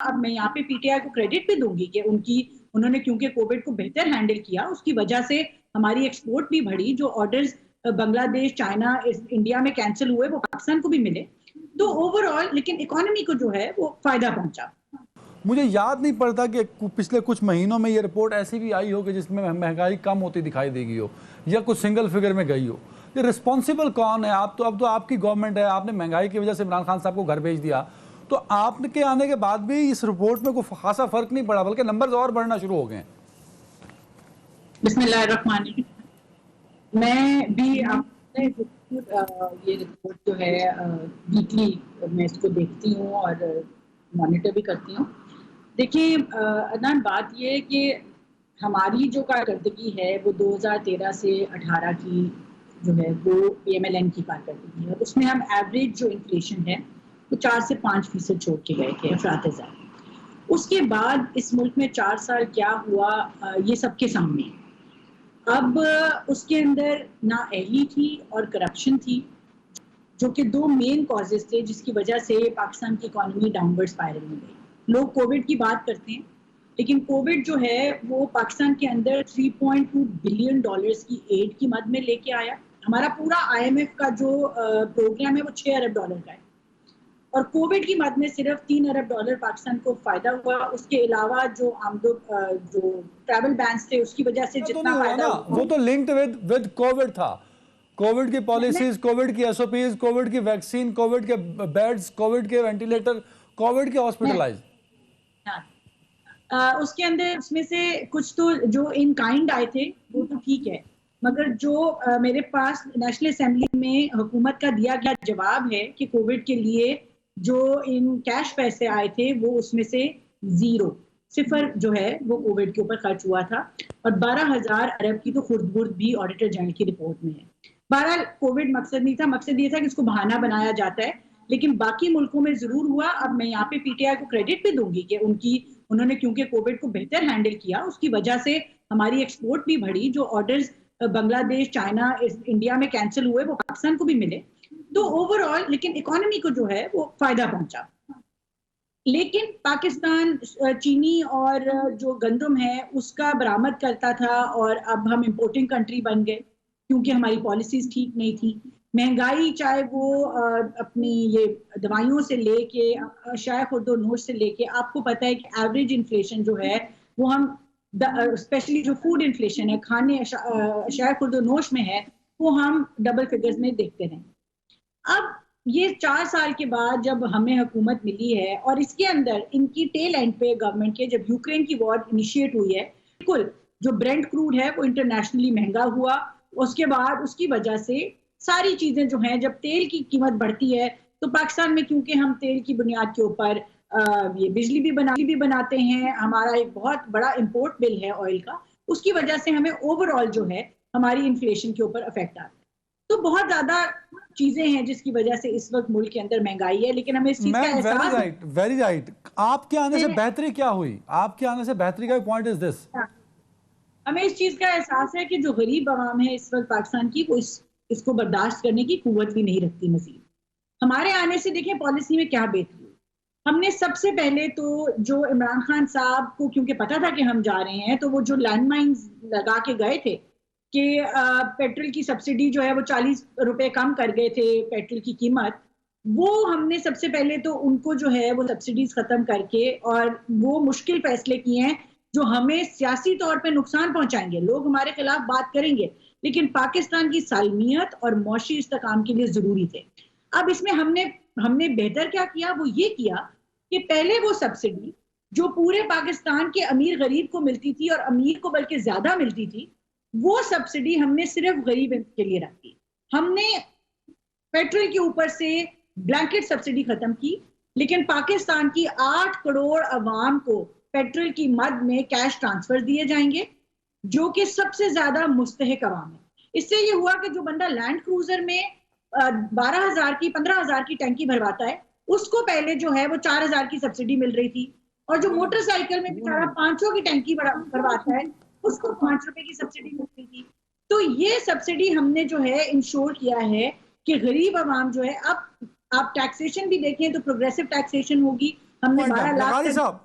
अब मैं यहाँ पे पीटीआई को क्रेडिट भी दूंगी कि उन्होंने क्योंकि कोविड को बेहतर हैंडल किया, उसकी वजह से हमारी एक्सपोर्ट भी बढ़ी। जो ऑर्डर्स बांग्लादेश, चाइना, इंडिया में कैंसिल हुए वो पाकिस्तान को भी मिले। तो ओवरऑल लेकिन इकोनॉमी को जो है वो फायदा पहुंचा। मुझे याद नहीं पड़ता कि पिछले कुछ महीनों में ये रिपोर्ट ऐसी भी आई हो कि जिसमें महंगाई कम होती दिखाई देगी हो या कुछ सिंगल फिगर में गई हो। ये रिस्पॉन्सिबल कौन है? आप तो अब तो आपकी गवर्नमेंट है, आपने महंगाई की वजह से इमरान खान साहब को घर भेज दिया, तो आपके आने के बाद भी इस रिपोर्ट में कोई खासा फर्क नहीं पड़ा, बल्कि नंबर्स और बढ़ना शुरू हो गए। बिस्मिल्लाहिर्रहमानिर्रहीम। मैं भी आपने ये रिपोर्ट जो है वीकली मैं इसको देखती हूँ और मॉनिटर भी करती हूँ। देखिए अदनान, बात ये है कि हमारी जो कारकर्दगी है वो 2013 से 18 की जो है वो PMLN की कारकर्दगी है। उसमें हम एवरेज जो इन्फ्लेशन है वो 4 से 5% छोड़ के गए थे अफरात-ए-ज़ात। उसके बाद इस मुल्क में 4 साल क्या हुआ ये सबके सामने है। अब उसके अंदर नाअहली थी और करप्शन थी, जो कि दो मेन कॉजेज थे जिसकी वजह से पाकिस्तान की इकोनॉमी डाउनवर्ड स्पाइरल में गई। लोग कोविड की बात करते हैं, लेकिन कोविड जो है वो पाकिस्तान के अंदर $3.2 बिलियन की एड की मद में लेके आया। हमारा पूरा IMF का जो प्रोग्राम है वो $6 अरब का है और कोविड की मद में सिर्फ $3 अरब पाकिस्तान को फायदा हुआ। उसके अलावा जो जो ट्रैवल बैन्स थे उसकी वजह से जितना फायदा वो तो लिंक्ड विद कोविड था। कोविड की पॉलिसीज, कोविड की SOPs, कोविड की वैक्सीन, कोविड के बेड्स, कोविड के वेंटिलेटर, कोविड के हॉस्पिटलाइज। उसके अंदर उसमें से कुछ तो जो इन काइंड आए थे वो तो ठीक है, मगर जो मेरे पास नेशनल असेंबली में हुकूमत का दिया गया जवाब है कि कोविड के लिए जो इन कैश पैसे आए थे वो उसमें से सिफर जो है वो कोविड के ऊपर खर्च हुआ था और 12,000 अरब की तो खुर्द-बुर्द भी ऑडिटर जनरल की रिपोर्ट में है। बहरहाल कोविड मकसद नहीं था, मकसद ये था कि इसको बहाना बनाया जाता है, लेकिन बाकी मुल्कों में जरूर हुआ। अब मैं यहाँ पे पीटीआई को क्रेडिट भी दूंगी कि उन्होंने क्योंकि कोविड को बेहतर हैंडल किया, उसकी वजह से हमारी एक्सपोर्ट भी बढ़ी। जो ऑर्डर्स बांग्लादेश, चाइना, इंडिया में कैंसिल हुए वो पाकिस्तान को भी मिले। तो ओवरऑल लेकिन इकोनॉमी को जो है वो फायदा पहुंचा। लेकिन पाकिस्तान चीनी और जो गंदम है उसका बरामद करता था और अब हम इंपोर्टिंग कंट्री बन गए क्योंकि हमारी पॉलिसीज ठीक नहीं थी। महंगाई चाहे वो अपनी ये दवाइयों से लेके शाय खुर्दोनोश से लेके, आपको पता है कि एवरेज इन्फ्लेशन जो है वो हम स्पेशली जो फूड इन्फ्लेशन है, खाने शाय खुर्दोनोश में है, वो हम डबल फिगर्स में देखते रहे। अब ये 4 साल के बाद जब हमें हुकूमत मिली है और इसके अंदर इनकी टेल एंड पे गवर्नमेंट के जब यूक्रेन की वॉर इनिशिएट हुई है, बिल्कुल जो ब्रेंट क्रूड है वो इंटरनेशनली महंगा हुआ। उसके बाद उसकी वजह से सारी चीजें जो हैं, जब तेल की कीमत बढ़ती है तो पाकिस्तान में क्योंकि हम तेल की बुनियाद के ऊपर ये बिजली भी बनाते हैं, हमारा एक बहुत बड़ा इंपोर्ट बिल है ऑयल का, उसकी वजह से हमें ओवरऑल जो है हमारी इन्फ्लेशन के ऊपर इफेक्ट आता है। तो बहुत ज्यादा चीजें हैं जिसकी वजह से इस वक्त मुल्क के अंदर महंगाई है, लेकिन हमें इस चीज का एहसास वेरी राइट। आपके आने से बेहतरी क्या हुई? आपके आने से बेहतरी का पॉइंट इज दिस, हमें इस चीज का एहसास है कि जो गरीब आवाम है इस वक्त पाकिस्तान की, वो इसको बर्दाश्त करने की कुव्वत भी नहीं रखती। मजीद हमारे आने से देखें पॉलिसी में क्या बेहतरी हुई। हमने सबसे पहले तो जो इमरान खान साहब को क्योंकि पता था कि हम जा रहे हैं, तो वो जो लैंडमाइंस लगा के गए थे कि पेट्रोल की सब्सिडी जो है वो 40 रुपए कम कर गए थे पेट्रोल की कीमत, वो हमने सबसे पहले तो उनको जो है वो सब्सिडीज खत्म करके और वो मुश्किल फैसले किए हैं जो हमें सियासी तौर पे नुकसान पहुंचाएंगे। लोग हमारे खिलाफ बात करेंगे, लेकिन पाकिस्तान की सालमियत और मौशी इस्तेकाम के लिए जरूरी थे। अब इसमें हमने बेहतर क्या किया, वो ये किया कि पहले वो सब्सिडी जो पूरे पाकिस्तान के अमीर गरीब को मिलती थी और अमीर को बल्कि ज्यादा मिलती थी, वो सब्सिडी हमने सिर्फ गरीब के लिए रखी। हमने पेट्रोल के ऊपर से ब्लैंकेट सब्सिडी खत्म की, लेकिन पाकिस्तान की 8 करोड़ अवाम को पेट्रोल की मद में कैश ट्रांसफर दिए जाएंगे, जो कि सबसे ज्यादा मुस्तहिक अवाम है। इससे ये हुआ कि जो बंदा लैंड क्रूजर में 12,000 की 15,000 की टंकी भरवाता है, उसको पहले जो है वो 4,000 की सब्सिडी मिल रही थी, और जो मोटरसाइकिल में बेचारा 500 की टंकी भरवाता है उसको 5 रुपए की सब्सिडी मिल रही थी। तो ये सब्सिडी हमने जो है इंश्योर किया है कि गरीब आवाम जो है, अब आप टैक्सेशन भी देखें तो प्रोग्रेसिव टैक्सेशन होगी, हमने 12 लाख लगारी साहब